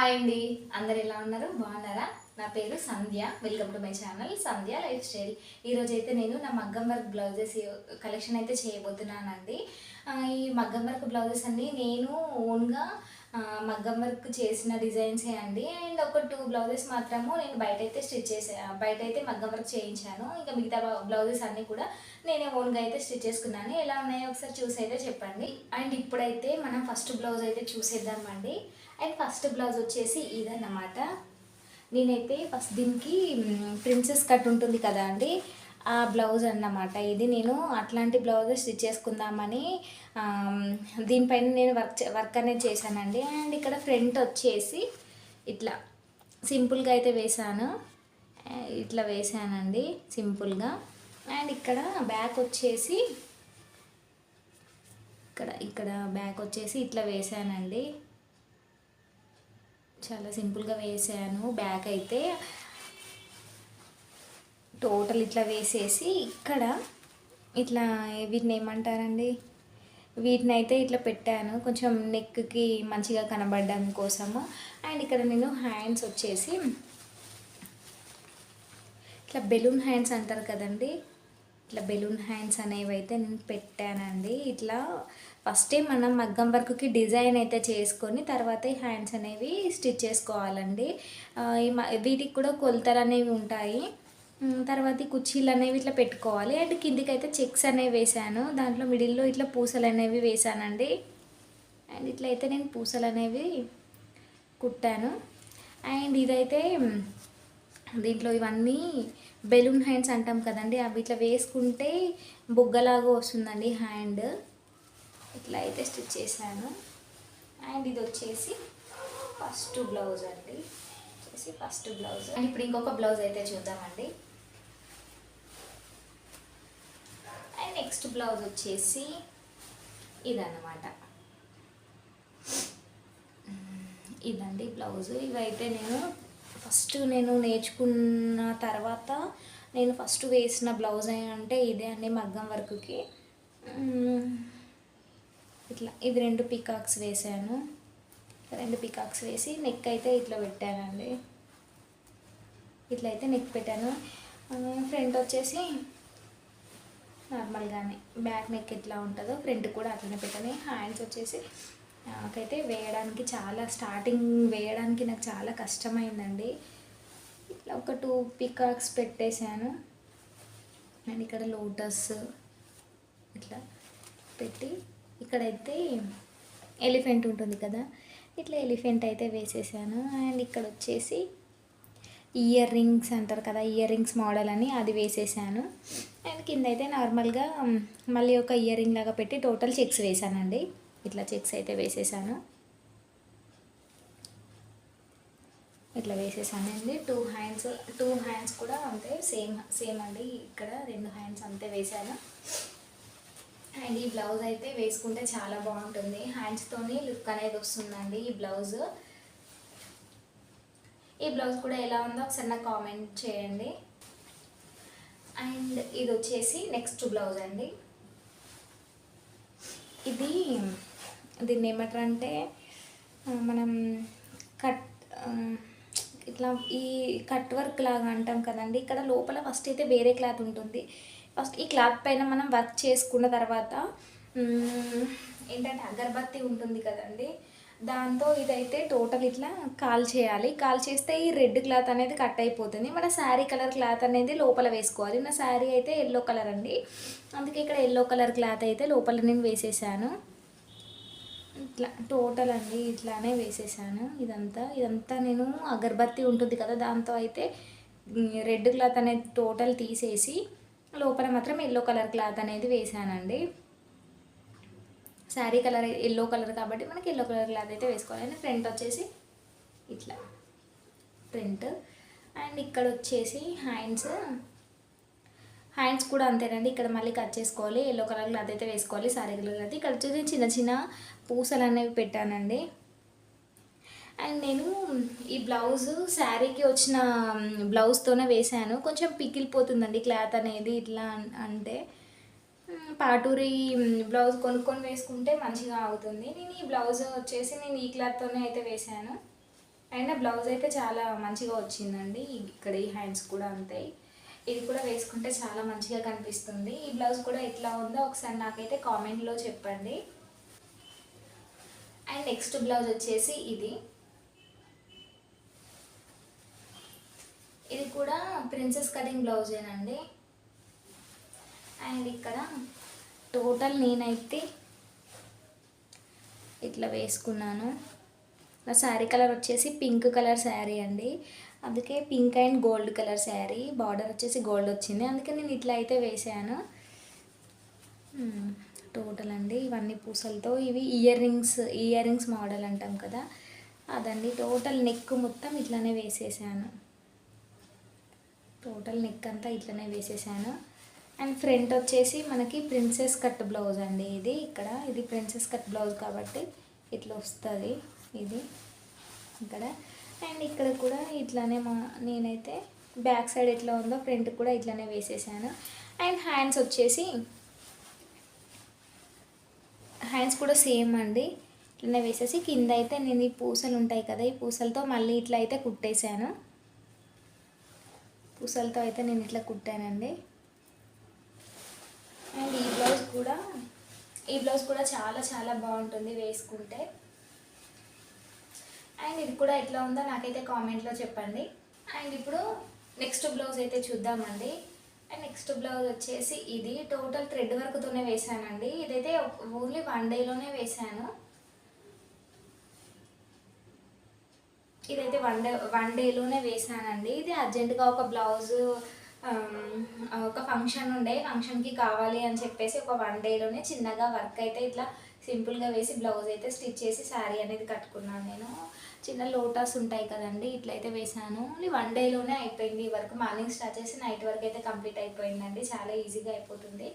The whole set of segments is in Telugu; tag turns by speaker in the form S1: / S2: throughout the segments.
S1: హాయ్ అండి, అందరు ఎలా ఉన్నారు? బాగున్నారా? నా పేరు Sandhya. Welcome to my channel Sandhya lifestyle. ఈరోజు అయితే నేను నా మగ్గం వర్క్ బ్లౌజెస్ కలెక్షన్ అయితే చేయబోతున్నానండి. ఈ మగ్గం వర్క్ బ్లౌజెస్ అన్నీ నేను ఓన్గా మగ్గం వర్క్ చేసిన డిజైన్సే అండి. అండ్ ఒక 2 బ్లౌజెస్ మాత్రము నేను బయట అయితే మగ్గం వర్క్ చేయించాను. ఇంకా మిగతా బ్లౌజెస్ అన్నీ కూడా నేనే ఓన్గా అయితే స్టిచ్ చేసుకున్నాను. ఎలా ఉన్నాయో ఒకసారి చూసి అయితే చెప్పండి. అండ్ ఇప్పుడైతే మనం ఫస్ట్ బ్లౌజ్ అయితే చూసేద్దామండి. అండ్ ఫస్ట్ బ్లౌజ్ వచ్చేసి ఇదన్నమాట. నేనైతే ఫస్ట్ దీనికి ప్రిన్సెస్ కట్ ఉంటుంది కదా అండి, ఆ బ్లౌజ్ అన్నమాట ఇది. నేను అట్లాంటి బ్లౌజ్ స్టిచ్ చేసుకుందామని దీనిపైన నేను వర్క్ అనేది చేశానండి. అండ్ ఇక్కడ ఫ్రంట్ వచ్చేసి ఇట్లా సింపుల్గా అయితే వేసాను, ఇట్లా వేసానండి సింపుల్గా. అండ్ ఇక్కడ బ్యాక్ వచ్చేసి ఇక్కడ బ్యాక్ వచ్చేసి ఇట్లా వేసానండి, చాలా సింపుల్గా వేసాను. బ్యాక్ అయితే టోటల్ ఇట్లా వేసేసి ఇక్కడ ఇట్లా వీటిని ఏమంటారండి, వీటిని అయితే ఇట్లా పెట్టాను కొంచెం నెక్కి మంచిగా కనబడడం కోసము. అండ్ ఇక్కడ నేను హ్యాండ్స్ వచ్చేసి ఇట్లా బెలూన్ హ్యాండ్స్ అంటారు కదండి, ఇట్లా బెలూన్ హ్యాండ్స్ అనేవి అయితే నేను పెట్టానండి. ఇట్లా ఫస్టే మనం మగ్గం వర్క్కి డిజైన్ అయితే చేసుకొని తర్వాత ఈ హ్యాండ్స్ అనేవి స్టిచ్ చేసుకోవాలండి. వీటికి కూడా కొలతలు అనేవి ఉంటాయి. తర్వాత ఈ కుర్చీలు అనేవి ఇట్లా పెట్టుకోవాలి. అండ్ కిందికి అయితే చెక్స్ అనేవి వేసాను, దాంట్లో మిడిల్లో ఇట్లా పూసలు అనేవి వేసానండి. అండ్ ఇట్లా అయితే నేను పూసలు అనేవి కుట్టాను. అండ్ ఇదైతే దీంట్లో ఇవన్నీ బెలూన్ హ్యాండ్స్ అంటాం కదండి, అవి ఇట్లా వేసుకుంటే బొగ్గలాగా వస్తుందండి హ్యాండ్. ఇట్లా అయితే స్టిచ్ చేశాను. అండ్ ఇది వచ్చేసి ఫస్ట్ బ్లౌజ్ అండి, ఫస్ట్ బ్లౌజ్. అండ్ ఇప్పుడు ఇంకొక బ్లౌజ్ అయితే చూద్దామండి. అండ్ నెక్స్ట్ బ్లౌజ్ వచ్చేసి ఇదన్నమాట, ఇదండి బ్లౌజ్. ఇవైతే నేను నేర్చుకున్న తర్వాత నేను ఫస్ట్ వేసిన బ్లౌజ్ అంటే ఇదే అండి మగ్గం వర్క్కి. ఇట్లా ఇవి 2 పికాక్స్ వేసాను, 2 పికాక్స్ వేసి నెక్ అయితే ఇట్లా పెట్టానండి. ఇట్లా అయితే నెక్ పెట్టాను. ఫ్రంట్ వచ్చేసి నార్మల్గానే బ్యాక్ నెక్ ఎట్లా ఉంటుందో ఫ్రంట్ కూడా అట్లనే పెట్టాను. హ్యాండ్స్ వచ్చేసి నాకైతే స్టార్టింగ్ వేయడానికి నాకు చాలా కష్టమైందండి. ఇట్లా ఒక 2 పికాక్స్ పెట్టేశాను. అండ్ ఇక్కడ లోటస్ ఇట్లా పెట్టి ఇక్కడైతే ఎలిఫెంట్ ఉంటుంది కదా, ఇట్లా ఎలిఫెంట్ అయితే వేసేసాను. అండ్ ఇక్కడ వచ్చేసి ఇయర్ రింగ్స్ అంటారు కదా, ఇయర్ రింగ్స్ మోడల్ అని అది వేసేసాను. అండ్ కింద అయితే నార్మల్గా మళ్ళీ ఒక ఇయర్ రింగ్ లాగా పెట్టి టోటల్ చెక్స్ వేసానండి. ఇట్లా చెక్స్ అయితే వేసేసాను, ఇట్లా వేసేసానండి. 2 హ్యాండ్స్ కూడా అంతే సేమ్ అండి. ఇక్కడ 2 హ్యాండ్స్ అంతే వేసాను. అండ్ ఈ బ్లౌజ్ అయితే వేసుకుంటే చాలా బాగుంటుంది, హ్యాండ్స్తోని లుక్ అనేది వస్తుందండి ఈ బ్లౌజ్. ఈ బ్లౌజ్ కూడా ఎలా ఉందో ఒకసారి నాకు కామెంట్ చేయండి. అండ్ ఇది వచ్చేసి నెక్స్ట్ బ్లౌజ్ అండి. దీన్ని ఏమంటారంటే మనం ఇట్లా ఈ కట్ వర్క్ లాగా అంటాం కదండి. ఇక్కడ లోపల ఫస్ట్ అయితే వేరే క్లాత్ ఉంటుంది. ఫస్ట్ ఈ క్లాత్ పైన మనం వర్క్ చేసుకున్న తర్వాత ఏంటంటే అగరబత్తి ఉంటుంది కదండి, దాంతో ఇదైతే టోటల్ ఇట్లా కాల్ చేయాలి. కాల్ చేస్తే ఈ రెడ్ క్లాత్ అనేది కట్ అయిపోతుంది. మన శారీ కలర్ క్లాత్ అనేది లోపల వేసుకోవాలి. నా శారీ అయితే ఎల్లో కలర్ అండి, అందుకే ఇక్కడ ఎల్లో కలర్ క్లాత్ అయితే లోపల నేను వేసేసాను. ఇట్లా టోటల్ అండి ఇట్లానే వేసేసాను. ఇదంతా నేను అగరబత్తి ఉంటుంది కదా, దాంతో అయితే రెడ్ క్లాత్ అనేది టోటల్ తీసేసి లోపల మాత్రం ఎల్లో కలర్ క్లాత్ అనేది వేసానండి. శారీ కలర్ ఎల్లో కలర్ కాబట్టి మనకి ఎల్లో కలర్ క్లాత్ అయితే వేసుకోవాలి. ఫ్రంట్ వచ్చేసి ఇట్లా ఫ్రంట్. అండ్ ఇక్కడ వచ్చేసి హ్యాండ్స్ కూడా అంతేనండి. ఇక్కడ మళ్ళీ కట్ చేసుకోవాలి, ఎల్లో కలర్ క్లాత్ అయితే వేసుకోవాలి, శారీ కలర్ క్లాత్. ఇక్కడ వచ్చేసి చిన్న చిన్న పూసలు అనేవి పెట్టానండి. అండ్ నేను ఈ బ్లౌజ్ శారీకి వచ్చిన బ్లౌజ్తోనే వేసాను. కొంచెం పిగిలిపోతుందండి క్లాత్ అనేది ఇట్లా అంటే. పాటూరి బ్లౌజ్ కొనుక్కొని వేసుకుంటే మంచిగా అవుతుంది. నేను ఈ బ్లౌజ్ వచ్చేసి ఈ క్లాత్తోనే అయితే వేసాను. అయినా బ్లౌజ్ అయితే చాలా మంచిగా వచ్చిందండి. ఇక్కడ ఈ హ్యాండ్స్ కూడా అంతే. ఇది కూడా వేసుకుంటే చాలా మంచిగా కనిపిస్తుంది. ఈ బ్లౌజ్ కూడా ఎట్లా ఉందో ఒకసారి నాకైతే కామెంట్లో చెప్పండి. అండ్ నెక్స్ట్ బ్లౌజ్ వచ్చేసి ఇది కూడా ప్రిన్సెస్ కటింగ్ బ్లౌజేనండి. అండ్ ఇక్కడ టోటల్ నేనైతే ఇట్లా వేసుకున్నాను. నా శారీ కలర్ వచ్చేసి పింక్ కలర్ శారీ అండి, అందుకే pink and gold colour sari, border వచ్చేసి గోల్డ్ వచ్చింది, అందుకే నేను ఇట్లా అయితే వేసాను. టోటల్ అండి ఇవన్నీ పూసలతో, ఇవి ఇయర్ రింగ్స్ మోడల్ అంటాం కదా అదండి. టోటల్ నెక్ మొత్తం ఇట్లానే వేసేసాను, టోటల్ నెక్ అంతా ఇట్లనే వేసేసాను. అండ్ ఫ్రంట్ వచ్చేసి మనకి ప్రిన్సెస్ కట్ బ్లౌజ్ అండి. ఇది ప్రిన్సెస్ కట్ బ్లౌజ్ కాబట్టి ఇట్లా వస్తుంది ఇది ఇక్కడ. అండ్ ఇక్కడ కూడా ఇట్లానే నేనైతే బ్యాక్ సైడ్ ఎట్లా ఉందో ఫ్రంట్ కూడా ఇట్లానే వేసేసాను. అండ్ హ్యాండ్స్ వచ్చేసి హ్యాండ్స్ కూడా సేమ్ అండి, ఇట్లనే వేసేసి కింద అయితే నేను ఈ పూసలు ఉంటాయి కదా, ఈ పూసలతో మళ్ళీ ఇట్లా అయితే కుట్టేశాను. పూసలతో అయితే నేను ఇట్లా కుట్టానండి. అండ్ ఈ బ్లౌజ్ కూడా చాలా చాలా బాగుంటుంది వేసుకుంటే. అండ్ ఇది కూడా ఎట్లా ఉందో నాకైతే కామెంట్లో చెప్పండి. అండ్ ఇప్పుడు నెక్స్ట్ బ్లౌజ్ అయితే చూద్దామండి. అండ్ నెక్స్ట్ బ్లౌజ్ వచ్చేసి ఇది టోటల్ థ్రెడ్ వర్క్తోనే వేసానండి. ఇదైతే ఓన్లీ 1 డేలోనే వేసాను. ఇదైతే వన్ డేలోనే వేసానండి. ఇది అర్జెంటుగా ఒక బ్లౌజు ఒక ఫంక్షన్కి కావాలి అని చెప్పేసి ఒక 1 డేలోనే చిన్నగా వర్క్ అయితే ఇట్లా సింపుల్గా వేసి బ్లౌజ్ అయితే స్టిచ్ చేసి శారీ అనేది కట్టుకున్నాను నేను. చిన్న లోటస్ ఉంటాయి కదండి, ఇట్లయితే వేసాను. ఓన్లీ 1 డేలోనే అయిపోయింది ఈ వర్క్. మార్నింగ్ స్టార్ట్ చేసి నైట్ వరకు అయితే కంప్లీట్ అయిపోయిందండి, చాలా ఈజీగా అయిపోతుంది.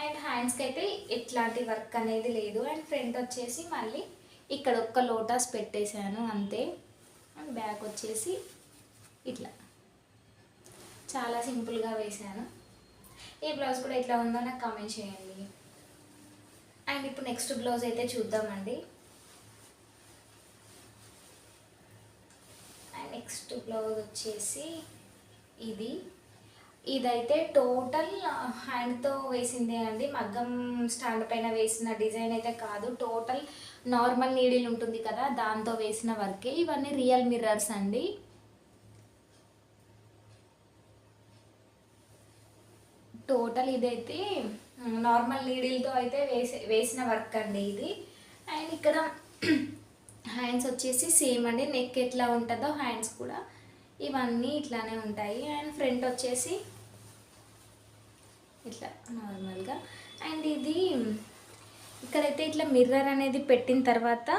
S1: అండ్ హ్యాండ్స్కి అయితే ఎట్లాంటి వర్క్ అనేది లేదు. అండ్ ఫ్రంట్ వచ్చేసి మళ్ళీ ఇక్కడ ఒక్క లోటస్ పెట్టేశాను అంతే. అండ్ బ్యాక్ వచ్చేసి ఇట్లా చాలా సింపుల్గా వేసాను. ఈ బ్లౌజ్ కూడా ఎట్లా ఉందో నాకు కామెంట్ చేయండి. అండ్ ఇప్పుడు నెక్స్ట్ బ్లౌజ్ అయితే చూద్దామండి. అండ్ నెక్స్ట్ బ్లౌజ్ వచ్చేసి ఇదైతే టోటల్ హ్యాండ్తో వేసిందే అండి, మగ్గం స్టాండ్ పైన వేసిన డిజైన్ అయితే కాదు. టోటల్ నార్మల్ నీడిల్ ఉంటుంది కదా, దాంతో వేసిన వర్కే. ఇవన్నీ రియల్ మిర్రర్స్ అండి. టోటల్ ఇదైతే నార్మల్ నీడిల్తో అయితే వేసిన వర్క్ అండి ఇది. అండ్ ఇక్కడ హ్యాండ్స్ వచ్చేసి సేమ్ అండి, నెక్ ఎట్లా ఉంటుందో హ్యాండ్స్ కూడా ఇవన్నీ ఇట్లానే ఉంటాయి. అండ్ ఫ్రంట్ వచ్చేసి ఇట్లా నార్మల్గా. అండ్ ఇది ఇక్కడైతే ఇట్లా మిర్రర్ అనేది పెట్టిన తర్వాత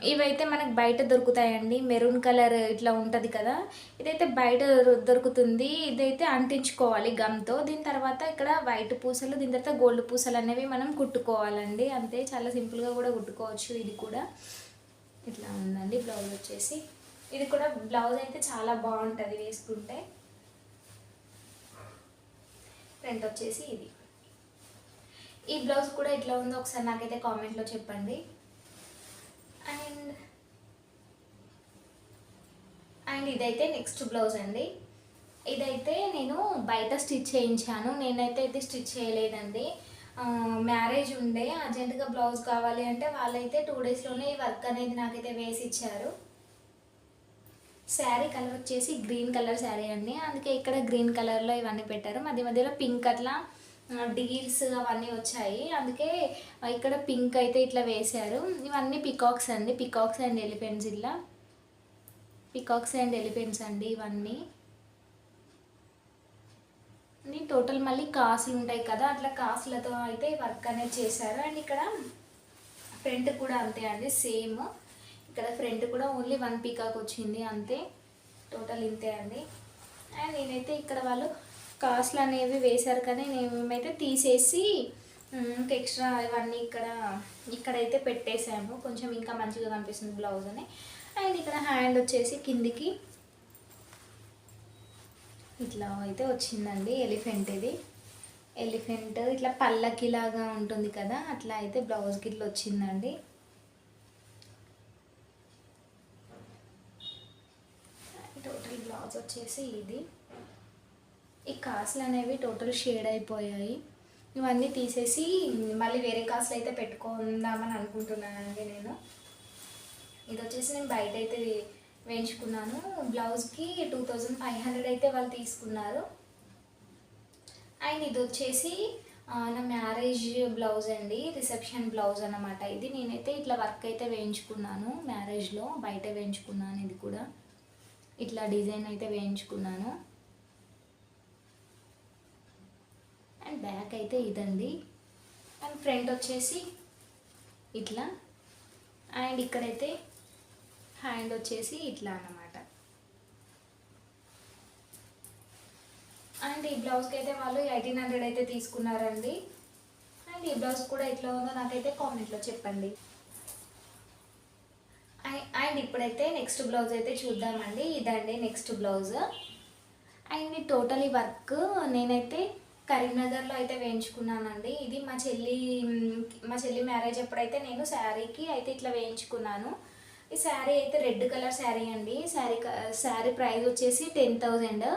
S1: ఇవైతే మనకు బయట దొరుకుతాయండి, మెరూన్ కలర్ ఇట్లా ఉంటుంది కదా, ఇదైతే బయట దొరుకుతుంది. ఇదైతే అంటించుకోవాలి గమ్తో. దీని తర్వాత ఇక్కడ వైట్ పూసలు, దీని తర్వాత గోల్డ్ పూసలు అనేవి మనం కుట్టుకోవాలండి అంతే. చాలా సింపుల్గా కూడా కుట్టుకోవచ్చు. ఇది కూడా ఇట్లా ఉందండి బ్లౌజ్ వచ్చేసి. ఇది కూడా బ్లౌజ్ అయితే చాలా బాగుంటుంది వేసుకుంటే. ఫ్రంట్ వచ్చేసి ఇది. ఈ బ్లౌజ్ కూడా ఎట్లా ఉందో ఒకసారి నాకైతే కామెంట్లో చెప్పండి. అండ్ ఇదైతే నెక్స్ట్ బ్లౌజ్ అండి. ఇదైతే నేను బయట స్టిచ్ చేయించాను, నేనైతే స్టిచ్ చేయలేదండి. మ్యారేజ్ ఉండే, అర్జెంటుగా బ్లౌజ్ కావాలి అంటే వాళ్ళైతే 2 డేస్లోనే ఈ వర్క్ అనేది నాకైతే వేసి ఇచ్చారు. శారీ కలర్ వచ్చేసి గ్రీన్ కలర్ శారీ అండి, అందుకే ఇక్కడ గ్రీన్ కలర్లో ఇవన్నీ పెట్టారు. మధ్య మధ్యలో పింక్ అట్లా డీల్స్ అవన్నీ వచ్చాయి, అందుకే ఇక్కడ పింక్ అయితే ఇట్లా వేశారు. ఇవన్నీ పికాక్స్ అండి, పికాక్స్ అండ్ ఎలిఫెంట్స్ అండి ఇవన్నీ. టోటల్ మళ్ళీ కాసులు ఉంటాయి కదా, అట్లా కాసులతో అయితే వర్క్ అనేది చేశారు. అండ్ ఇక్కడ ఫ్రంట్ కూడా అంతే అండి, సేమ్. ఇక్కడ ఫ్రంట్ కూడా ఓన్లీ 1 పీకాక్ వచ్చింది అంతే, టోటల్ ఇంతే అండి. అండ్ నేనైతే ఇక్కడ వాళ్ళు కాసులు అనేవి వేశారు కానీ మేమైతే తీసేసి ఇంకా ఎక్స్ట్రా ఇవన్నీ ఇక్కడైతే పెట్టేసాము, కొంచెం ఇంకా మంచిగా కనిపిస్తుంది బ్లౌజ్ అని. అండ్ ఇక్కడ హ్యాండ్ వచ్చేసి కిందికి ఇట్లా అయితే వచ్చిందండి, ఎలిఫెంట్ ఇట్లా పల్లకిలాగా ఉంటుంది కదా, అట్లా అయితే బ్లౌజ్కి ఇట్లా వచ్చిందండి. బ్లౌజ్ వచ్చేసి ఇది. ఈ కాసులు అనేవి టోటల్ షేడ్ అయిపోయాయి. ఇవన్నీ తీసేసి మళ్ళీ వేరే కాసులు అయితే పెట్టుకుందామని అనుకుంటున్నానండి నేను. ఇది వచ్చేసి నేను బయట అయితే వేయించుకున్నాను. బ్లౌజ్కి 2500 అయితే వాళ్ళు తీసుకున్నారు. అండ్ ఇది వచ్చేసి నా మ్యారేజ్ బ్లౌజ్ అండి, రిసెప్షన్ బ్లౌజ్ అన్నమాట. ఇది నేనైతే ఇట్లా వర్క్ అయితే వేయించుకున్నాను మ్యారేజ్లో, బయట వేయించుకున్నాను. ఇది కూడా ఇట్లా డిజైన్ అయితే వేయించుకున్నాను. అండ్ బ్యాక్ అయితే ఇదండి. అండ్ ఫ్రంట్ వచ్చేసి ఇట్లా. అండ్ ఇక్కడైతే హ్యాండ్ వచ్చేసి ఇట్లా అన్నమాట. అండ్ ఈ బ్లౌజ్కి అయితే వాళ్ళు 1800 అయితే తీసుకున్నారండి. అండ్ ఈ బ్లౌజ్ కూడా ఎట్లా ఉందో నాకైతే కామెంట్లో చెప్పండి. అండ్ ఇప్పుడైతే నెక్స్ట్ బ్లౌజ్ అయితే చూద్దామండి. ఇదండి నెక్స్ట్ బ్లౌజ్. అండ్ ఈ టోటల్ ఈ వర్క్ నేనైతే కరీంనగర్లో అయితే వేయించుకున్నానండి. ఇది మా చెల్లి మ్యారేజ్ అప్పుడైతే నేను శారీకి అయితే ఇట్లా వేయించుకున్నాను. ఈ శారీ అయితే రెడ్ కలర్ శారీ అండి. శారీ ప్రైస్ వచ్చేసి 10,000.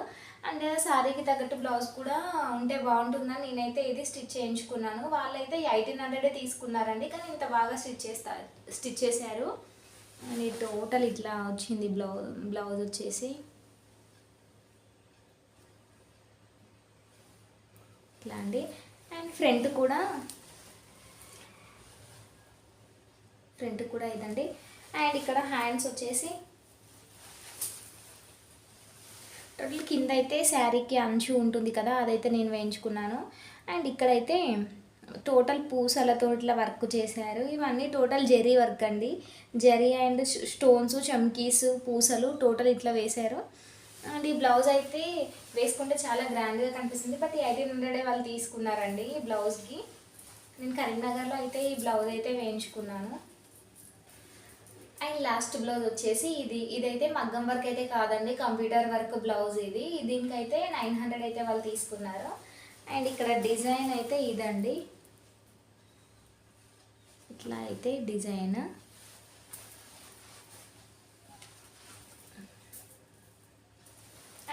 S1: అండ్ శారీకి తగ్గట్టు బ్లౌజ్ కూడా ఉంటే బాగుంటుందని నేనైతే ఇది స్టిచ్ చేయించుకున్నాను. వాళ్ళైతే 1800 తీసుకున్నారండి, కానీ ఇంత బాగా స్టిచ్ చేశారు. అండ్ టోటల్ ఇట్లా వచ్చింది బ్లౌజ్ వచ్చేసి ఇట్లా అండి. అండ్ ఫ్రంట్ కూడా ఇదండి. అండ్ ఇక్కడ హ్యాండ్స్ వచ్చేసి టోటల్ కింద అయితే శారీకి అంచు ఉంటుంది కదా, అదైతే నేను వేయించుకున్నాను. అండ్ ఇక్కడైతే టోటల్ పూసలతో ఇట్లా వర్క్ చేశారు. ఇవన్నీ టోటల్ జరీ వర్క్ అండి. జరీ అండ్ స్టోన్స్, చమ్కీస్, పూసలు టోటల్ ఇట్లా వేశారు. అండ్ ఈ బ్లౌజ్ అయితే వేసుకుంటే చాలా గ్రాండ్గా కనిపిస్తుంది. బట్ 1800 వాళ్ళు తీసుకున్నారండి ఈ బ్లౌజ్కి. నేను కరీంనగర్లో అయితే ఈ బ్లౌజ్ అయితే వేయించుకున్నాను. అండ్ లాస్ట్ బ్లౌజ్ వచ్చేసి ఇదైతే మగ్గం వర్క్ అయితే కాదండి, కంప్యూటర్ వర్క్ బ్లౌజ్ ఇది. దీనికైతే 900 అయితే వాళ్ళు తీసుకున్నారు. అండ్ ఇక్కడ డిజైన్ అయితే ఇదండి, ఇట్లా అయితే డిజైన్.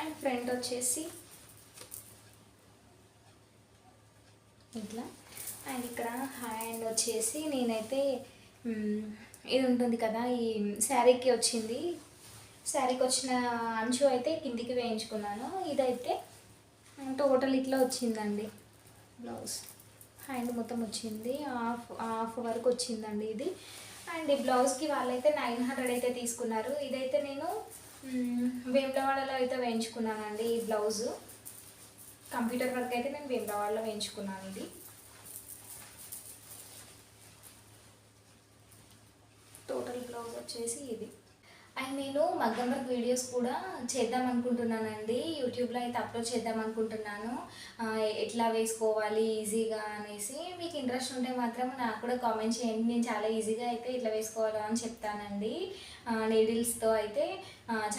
S1: అండ్ ఫ్రంట్ వచ్చేసి ఇట్లా. అండ్ ఇక్కడ హ్యాండ్ వచ్చేసి నేనైతే ఇది ఉంటుంది కదా, ఈ శారీకి వచ్చిన అంచు అయితే కిందికి వేయించుకున్నాను. ఇదైతే టోటల్ ఇట్లా వచ్చిందండి బ్లౌజ్. హ్యాండ్ మొత్తం వచ్చింది, హాఫ్ వరకు వచ్చిందండి ఇది. అండ్ ఈ బ్లౌజ్కి వాళ్ళైతే 900 అయితే తీసుకున్నారు. ఇదైతే నేను వేములవాడలో అయితే వేయించుకున్నానండి ఈ బ్లౌజు. కంప్యూటర్ వర్క్ అయితే నేను వేములవాడలో వేయించుకున్నాను. ఇది టోటల్ బ్లౌజ్ వచ్చేసి ఇది. అండ్ నేను మగ్గం వర్క్ వీడియోస్ కూడా చేద్దాం అనుకుంటున్నానండి, యూట్యూబ్లో అయితే అప్లోడ్ చేద్దాం అనుకుంటున్నాను. ఎట్లా వేసుకోవాలి ఈజీగా అనేసి. మీకు ఇంట్రెస్ట్ ఉంటే మాత్రం నాకు కూడా కామెంట్ చేయండి. నేను చాలా ఈజీగా అయితే ఇట్లా వేసుకోవాలా అని చెప్తానండి. నీడిల్స్తో అయితే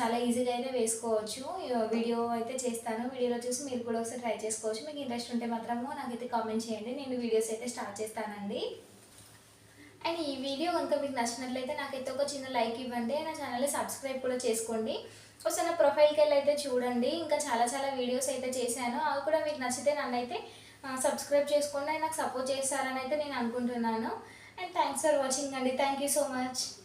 S1: చాలా ఈజీగా అయితే వేసుకోవచ్చు. వీడియో అయితే చేస్తాను, వీడియోలో చూసి మీరు కూడా ఒకసారి ట్రై చేసుకోవచ్చు. మీకు ఇంట్రెస్ట్ ఉంటే మాత్రము నాకైతే కామెంట్ చేయండి, నేను వీడియోస్ అయితే స్టార్ట్ చేస్తానండి. అండ్ ఈ వీడియో కనుక మీకు నచ్చినట్లయితే నాకైతే ఒక చిన్న లైక్ ఇవ్వండి. నా ఛానల్ని సబ్స్క్రైబ్ కూడా చేసుకోండి. ఒకసారి నా ప్రొఫైల్కి వెళ్ళి అయితే చూడండి, ఇంకా చాలా వీడియోస్ అయితే చేశాను. అవి కూడా మీకు నచ్చితే నన్ను అయితే సబ్స్క్రైబ్ చేసుకోండి. నాకు సపోర్ట్ చేస్తారని అయితే నేను అనుకుంటున్నాను. అండ్ థ్యాంక్స్ ఫర్ వాచింగ్ అండి. Thank you so much.